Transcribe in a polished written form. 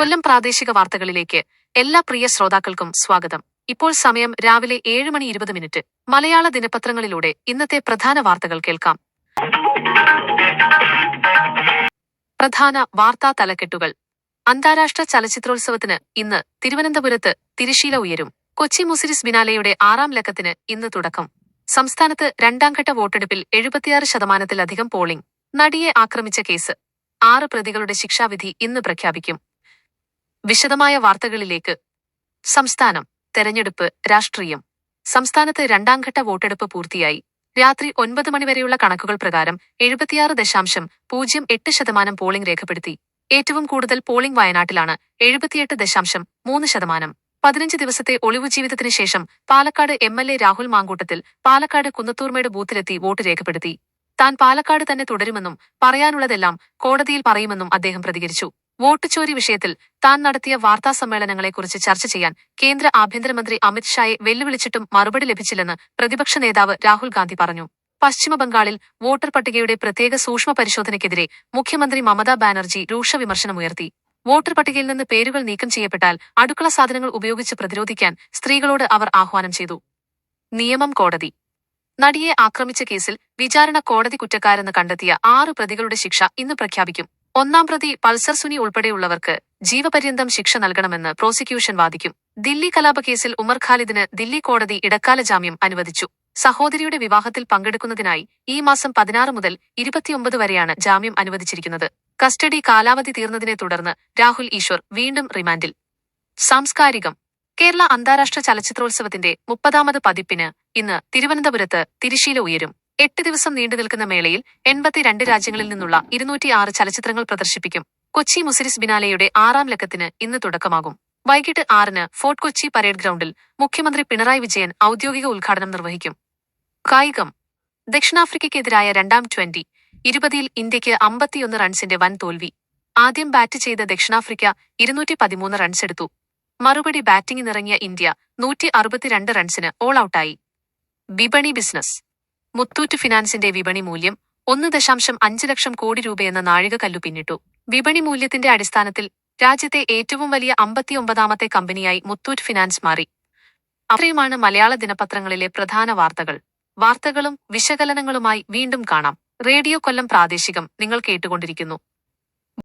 കൊല്ലം പ്രാദേശിക വാർത്തകളിലേക്ക് എല്ലാ പ്രിയ ശ്രോതാക്കൾക്കും സ്വാഗതം. ഇപ്പോൾ സമയം രാവിലെ 7:20. മലയാള ദിനപത്രങ്ങളിലൂടെ ഇന്നത്തെ പ്രധാന വാർത്തകൾ കേൾക്കാം. പ്രധാന വാർത്താ തലക്കെട്ടുകൾ. അന്താരാഷ്ട്ര ചലച്ചിത്രോത്സവത്തിന് ഇന്ന് തിരുവനന്തപുരത്ത് തിരശ്ശീല ഉയരും. കൊച്ചി മുസിരിസ് ബിനാലെയുടെ 6ാം ലക്കത്തിന് ഇന്ന് തുടക്കം. സംസ്ഥാനത്ത് രണ്ടാംഘട്ട വോട്ടെടുപ്പിൽ 76%-ലധികം പോളിംഗ്. നടിയെ ആക്രമിച്ച കേസ് 6 പ്രതികളുടെ ശിക്ഷാവിധി ഇന്ന് പ്രഖ്യാപിക്കും. വിശദമായ വാർത്തകളിലേക്ക്. സംസ്ഥാനം, തെരഞ്ഞെടുപ്പ്, രാഷ്ട്രീയം. സംസ്ഥാനത്ത് രണ്ടാംഘട്ട വോട്ടെടുപ്പ് പൂർത്തിയായി. രാത്രി 9 മണിവരെയുള്ള കണക്കുകൾ പ്രകാരം 76.08% പോളിംഗ് രേഖപ്പെടുത്തി. ഏറ്റവും കൂടുതൽ പോളിംഗ് വയനാട്ടിലാണ്, 78.3%. 15 ദിവസത്തെ ഒളിവുജീവിതത്തിന് ശേഷം പാലക്കാട് MLA രാഹുൽ മാങ്കൂട്ടത്തിൽ പാലക്കാട് കുന്നത്തൂർമേട് ബൂത്തിലെത്തി വോട്ട് രേഖപ്പെടുത്തി. താൻ പാലക്കാട് തന്നെ തുടരുമെന്നും പറയാനുള്ളതെല്ലാം കോടതിയിൽ പറയുമെന്നും അദ്ദേഹം പ്രതികരിച്ചു. വോട്ട് ചോരി വിഷയത്തിൽ താൻ നടത്തിയ വാർത്താസമ്മേളനങ്ങളെക്കുറിച്ച് ചർച്ച ചെയ്യാൻ കേന്ദ്ര ആഭ്യന്തരമന്ത്രി അമിത് ഷായെ വെല്ലുവിളിച്ചിട്ടും മറുപടി ലഭിച്ചില്ലെന്ന് പ്രതിപക്ഷ നേതാവ് രാഹുൽ ഗാന്ധി പറഞ്ഞു. പശ്ചിമബംഗാളിൽ വോട്ടർ പട്ടികയുടെ പ്രത്യേക സൂക്ഷ്മ പരിശോധനയ്ക്കെതിരെ മുഖ്യമന്ത്രി മമതാ ബാനർജി രൂക്ഷ വിമർശനമുയർത്തി. വോട്ടർ പട്ടികയിൽ നിന്ന് പേരുകൾ നീക്കം ചെയ്യപ്പെട്ടാൽ അടുക്കള സാധനങ്ങൾ ഉപയോഗിച്ച് പ്രതിരോധിക്കാൻ സ്ത്രീകളോട് അവർ ആഹ്വാനം ചെയ്തു. നിയമം കോടതി. നടിയെ ആക്രമിച്ച കേസിൽ വിചാരണ കോടതി കുറ്റക്കാരെന്ന് കണ്ടെത്തിയ 6 പ്രതികളുടെ ശിക്ഷ ഇന്ന് പ്രഖ്യാപിക്കും. 1-ാം പ്രതി പൾസർ സുനി ഉൾപ്പെടെയുള്ളവർക്ക് ജീവപര്യന്തം ശിക്ഷ നൽകണമെന്ന് പ്രോസിക്യൂഷൻ വാദിക്കും. ദില്ലി കലാപക്കേസിൽ ഉമർ ഖാലിദിന് ദില്ലി കോടതി ഇടക്കാല ജാമ്യം അനുവദിച്ചു. സഹോദരിയുടെ വിവാഹത്തിൽ പങ്കെടുക്കുന്നതിനായി ഈ മാസം 16 മുതൽ 29 വരെയാണ് ജാമ്യം അനുവദിച്ചിരിക്കുന്നത്. കസ്റ്റഡി കാലാവധി തീർന്നതിനെ തുടർന്ന് രാഹുൽ ഈശ്വർ വീണ്ടും റിമാൻഡിൽ. സാംസ്കാരികം. കേരള അന്താരാഷ്ട്ര ചലച്ചിത്രോത്സവത്തിന്റെ 30ാമത് പതിപ്പിന് ഇന്ന് തിരുവനന്തപുരത്ത് തിരശ്ശീല ഉയരും. 8 ദിവസം നീണ്ടുനിൽക്കുന്ന മേളയിൽ 82 രാജ്യങ്ങളിൽ നിന്നുള്ള 206 ചലച്ചിത്രങ്ങൾ പ്രദർശിപ്പിക്കും. കൊച്ചി മുസിരിസ് ബിനാലെയുടെ 6ാം ലക്കത്തിന് ഇന്ന് തുടക്കമാകും. വൈകിട്ട് 6-ന് ഫോർട്ട് കൊച്ചി പരേഡ് ഗ്രൗണ്ടിൽ മുഖ്യമന്ത്രി പിണറായി വിജയൻ ഔദ്യോഗിക ഉദ്ഘാടനം നിർവഹിക്കും. കായികം. ദക്ഷിണാഫ്രിക്കയ്ക്കെതിരായ 2ാം T20 ഇന്ത്യയ്ക്ക് 51 റൺസിന്റെ വൻ തോൽവി. ആദ്യം ബാറ്റ് ചെയ്ത ദക്ഷിണാഫ്രിക്ക 213 റൺസെടുത്തു. മറുപടി ബാറ്റിംഗിനിറങ്ങിയ ഇന്ത്യ 162 റൺസിന് ഓൾ ഔട്ടായി. വിപണി ബിസിനസ്. മുത്തൂറ്റ് ഫിനാൻസിന്റെ വിപണി മൂല്യം 1.5 ലക്ഷം കോടി രൂപയെന്ന നാഴികക്കല്ലു പിന്നിട്ടു. വിപണി മൂല്യത്തിന്റെ അടിസ്ഥാനത്തിൽ രാജ്യത്തെ ഏറ്റവും വലിയ 59ാമത്തെ കമ്പനിയായി മുത്തൂറ്റ് ഫിനാൻസ് മാറി. അത്രയുമാണ് മലയാള ദിനപത്രങ്ങളിലെ പ്രധാന വാർത്തകൾ. വാർത്തകളും വിശകലനങ്ങളുമായി വീണ്ടും കാണാം. റേഡിയോ കൊല്ലം പ്രാദേശികം നിങ്ങൾ കേട്ടുകൊണ്ടിരിക്കുന്നു.